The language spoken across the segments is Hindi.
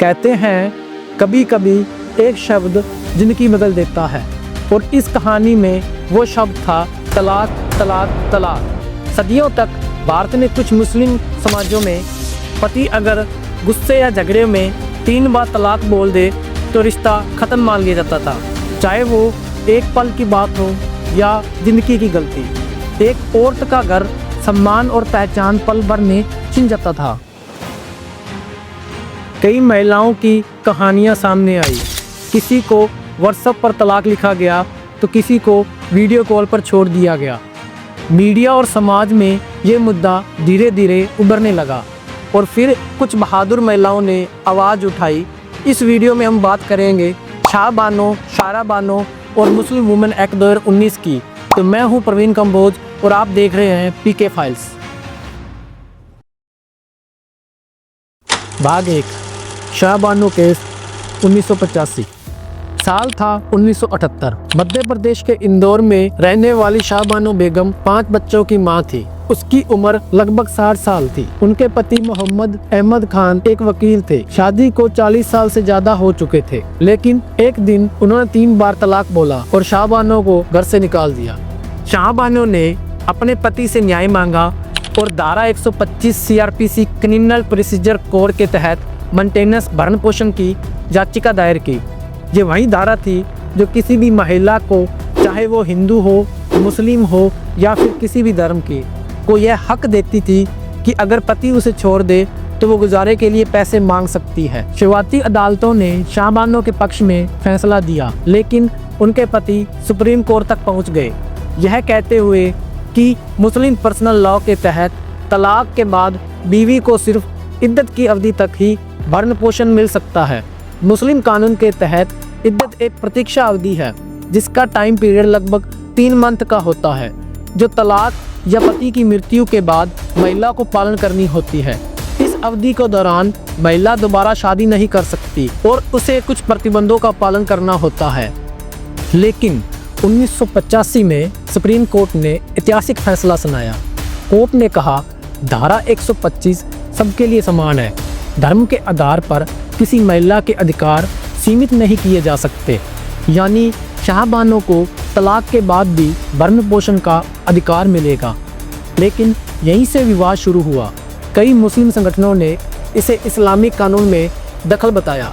कहते हैं कभी कभी एक शब्द जिंदगी बदल देता है, और इस कहानी में वो शब्द था तलाक तलाक तलाक। सदियों तक भारत में कुछ मुस्लिम समाजों में पति अगर गुस्से या झगड़े में 3 बार तलाक बोल दे तो रिश्ता ख़त्म मान लिया जाता था, चाहे वो एक पल की बात हो या जिंदगी की गलती। एक औरत का घर, सम्मान और पहचान पल भर में छिन जाता था। कई महिलाओं की कहानियां सामने आई। किसी को व्हाट्सएप पर तलाक लिखा गया तो किसी को वीडियो कॉल पर छोड़ दिया गया। मीडिया और समाज में ये मुद्दा धीरे धीरे उभरने लगा और फिर कुछ बहादुर महिलाओं ने आवाज़ उठाई। इस वीडियो में हम बात करेंगे शाह बानो, शायरा बानो और मुस्लिम वुमेन एक्ट 2019 की। तो मैं हूं प्रवीण कंबोज और आप देख रहे हैं पीके फाइल्स। भाग 1, शाह बानो केस 1985। साल था 1978। मध्य प्रदेश के इंदौर में रहने वाली शाह बानो बेगम 5 बच्चों की मां थी। उसकी उम्र लगभग 60 साल थी। उनके पति मोहम्मद अहमद खान एक वकील थे। शादी को 40 साल से ज्यादा हो चुके थे, लेकिन एक दिन उन्होंने 3 बार तलाक बोला और शाह बानो को घर से निकाल दिया। शाह बानो ने अपने पति से न्याय मांगा और धारा 125 सीआरपीसी क्रिमिनल प्रोसीजर कोड के तहत मेंटेनेंस भरण पोषण की याचिका दायर की। ये वही धारा थी जो किसी भी महिला को, चाहे वो हिंदू हो, मुस्लिम हो या फिर किसी भी धर्म की, को यह हक देती थी कि अगर पति उसे छोड़ दे तो वो गुजारे के लिए पैसे मांग सकती है। शुरुआती अदालतों ने शाह बानो के पक्ष में फैसला दिया, लेकिन उनके पति सुप्रीम कोर्ट तक पहुंच गए, यह कहते हुए कि मुस्लिम पर्सनल लॉ के तहत तलाक के बाद बीवी को सिर्फ इद्दत की अवधि तक ही भरण पोषण मिल सकता है। मुस्लिम कानून के तहत इद्दत एक प्रतीक्षा अवधि है जिसका टाइम पीरियड लगभग 3 मंथ का होता है, जो तलाक या पति की मृत्यु के बाद महिला को पालन करनी होती है। इस अवधि के दौरान महिला दोबारा शादी नहीं कर सकती और उसे कुछ प्रतिबंधों का पालन करना होता है। लेकिन 1985 में सुप्रीम कोर्ट ने ऐतिहासिक फैसला सुनाया। कोर्ट ने कहा धारा 125 सबके लिए समान है। धर्म के आधार पर किसी महिला के अधिकार सीमित नहीं किए जा सकते। यानी शाह बानो को तलाक के बाद भी भरण पोषण का अधिकार मिलेगा। लेकिन यहीं से विवाद शुरू हुआ। कई मुस्लिम संगठनों ने इसे इस्लामिक कानून में दखल बताया।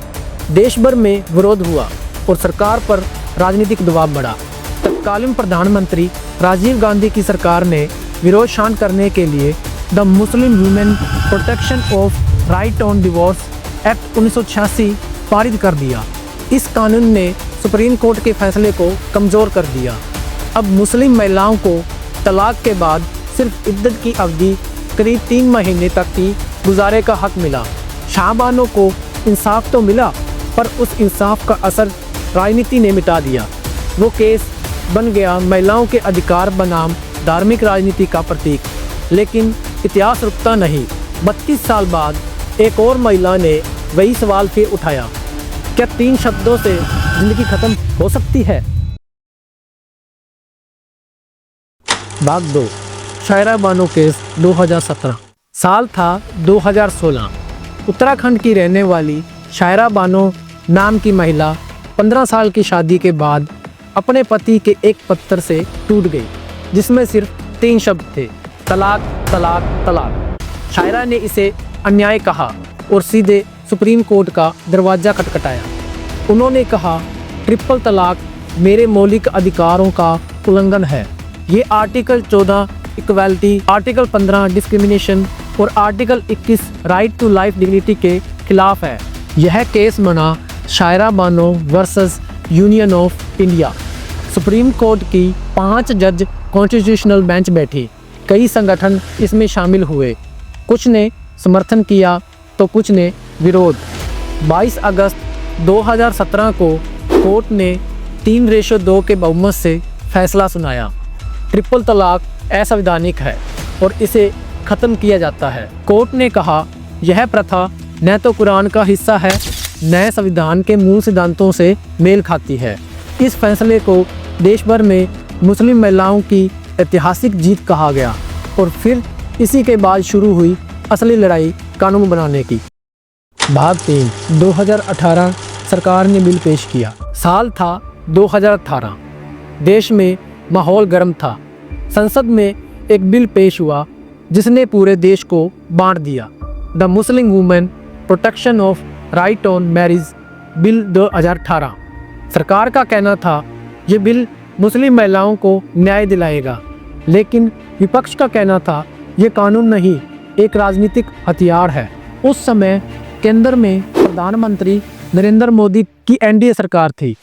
देश भर में विरोध हुआ और सरकार पर राजनीतिक दबाव बढ़ा। तत्कालीन प्रधानमंत्री राजीव गांधी की सरकार ने विरोध शांत करने के लिए the Muslim women protection of right on divorce act 1986 पारित कर दिया। इस कानून ने सुप्रीम कोर्ट के फैसले को कमज़ोर कर दिया। अब मुस्लिम महिलाओं को तलाक के बाद सिर्फ इद्दत की अवधि करीब 3 महीने तक ही गुजारे का हक मिला। शाह बानो को इंसाफ तो मिला, पर उस इंसाफ का असर राजनीति ने मिटा दिया। वो केस बन गया महिलाओं के अधिकार बनाम धार्मिक राजनीति का प्रतीक। लेकिन इतिहास रुकता नहीं। 32 साल बाद एक और महिला ने वही सवाल फिर उठाया, क्या 3 शब्दों से जिंदगी खत्म हो सकती है? भाग 2, शायरा बानो केस 2017। साल था 2016। उत्तराखंड की रहने वाली शायरा बानो नाम की महिला 15 साल की शादी के बाद अपने पति के एक पत्र से टूट गई, जिसमें सिर्फ 3 शब्द थे, तलाक तलाक तलाक। शायरा ने इसे अन्याय कहा और सीधे सुप्रीम कोर्ट का दरवाज़ा खटखटाया। उन्होंने कहा ट्रिपल तलाक मेरे मौलिक अधिकारों का उल्लंघन है। ये आर्टिकल 14 इक्वालिटी, आर्टिकल 15 डिस्क्रिमिनेशन और article 21 right to life dignity के खिलाफ है। यह केस बना Shayara Bano versus Union of India. Supreme Court की 5 जज कॉन्स्टिट्यूशनल बेंच बैठी। कई संगठन इसमें शामिल हुए। कुछ ने समर्थन किया तो कुछ ने विरोध। 22 अगस्त 2017 को कोर्ट ने 3:2 के बहुमत से फैसला सुनाया। ट्रिपल तलाक असंवैधानिक है और इसे ख़त्म किया जाता है। कोर्ट ने कहा यह प्रथा न तो कुरान का हिस्सा है, न संविधान के मूल सिद्धांतों से मेल खाती है। इस फैसले को देश भर में मुस्लिम महिलाओं की ऐतिहासिक जीत कहा गया और फिर इसी के बाद शुरू हुई असली लड़ाई कानून बनाने की। भाग 3 2018 सरकार ने बिल पेश किया। साल था 2018। देश में माहौल गर्म था। संसद में एक बिल पेश हुआ जिसने पूरे देश को बांट दिया। The Muslim women protection of right on marriage bill 2018। सरकार का कहना था ये बिल मुस्लिम महिलाओं को न्याय दिलाएगा, लेकिन विपक्ष का कहना था ये कानून नहीं, एक राजनीतिक हथियार है। उस समय केंद्र में प्रधानमंत्री नरेंद्र मोदी की एनडीए सरकार थी।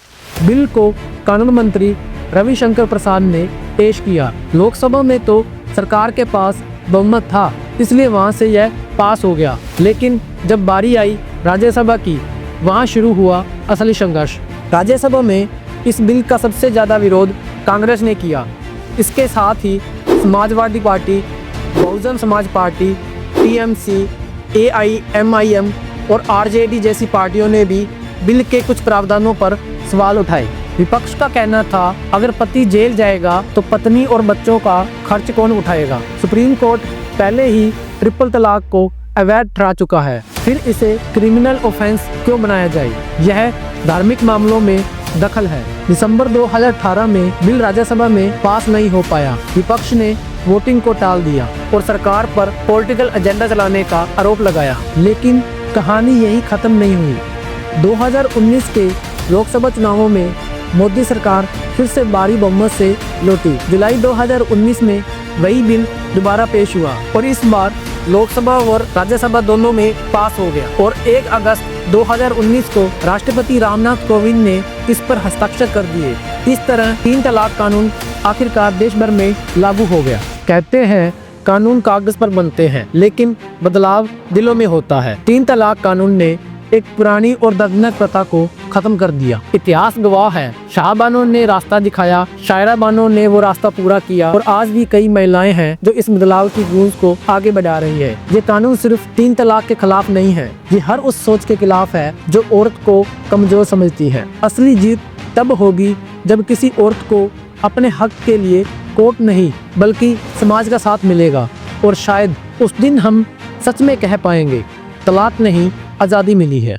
बिल को कानून मंत्री रविशंकर प्रसाद ने पेश किया। लोकसभा में तो सरकार के पास बहुमत था, इसलिए वहां से यह पास हो गया। लेकिन जब बारी आई राज्यसभा की, वहां शुरू हुआ असली संघर्ष। राज्यसभा में इस बिल का सबसे ज़्यादा विरोध कांग्रेस ने किया। इसके साथ ही Samajwadi party, Bahujan Samaj party, TMC, AIMIM और आरजेडी जैसी पार्टियों ने भी बिल के कुछ प्रावधानों पर सवाल उठाए। विपक्ष का कहना था अगर पति जेल जाएगा तो पत्नी और बच्चों का खर्च कौन उठाएगा। सुप्रीम कोर्ट पहले ही ट्रिपल तलाक को अवैध ठहरा चुका है, फिर इसे क्रिमिनल ऑफेंस क्यों बनाया जाए। यह धार्मिक मामलों में दखल है। दिसंबर 2018 में बिल राज्यसभा में पास नहीं हो पाया। विपक्ष ने वोटिंग को टाल दिया और सरकार पर पॉलिटिकल एजेंडा चलाने का आरोप लगाया। लेकिन कहानी यही खत्म नहीं हुई। 2019 के लोकसभा चुनावों में मोदी सरकार फिर से भारी बहुमत से लौटी। जुलाई 2019 में वही बिल दोबारा पेश हुआ और इस बार लोकसभा और राज्यसभा दोनों में पास हो गया और 1 अगस्त 2019 को राष्ट्रपति रामनाथ कोविंद ने इस पर हस्ताक्षर कर दिए। इस तरह 3 तलाक कानून आखिरकार देश भर में लागू हो गया। कहते हैं कानून कागज पर बनते हैं, लेकिन बदलाव दिलों में होता है। 3 तलाक कानून ने एक पुरानी और दर्दनाक प्रथा को खत्म कर दिया। इतिहास गवाह है, शाहबानों ने रास्ता दिखाया, शायरा बानों ने वो रास्ता पूरा किया और आज भी कई महिलाएं हैं जो इस बदलाव की गूंज को आगे बढ़ा रही है। ये कानून सिर्फ 3 तलाक के खिलाफ नहीं है, ये हर उस सोच के खिलाफ है जो औरत को कमजोर समझती है। असली जीत तब होगी जब किसी औरत को अपने हक के लिए कोर्ट नहीं बल्कि समाज का साथ मिलेगा, और शायद उस दिन हम सच में कह पाएंगे तलाक नहीं, आज़ादी मिली है।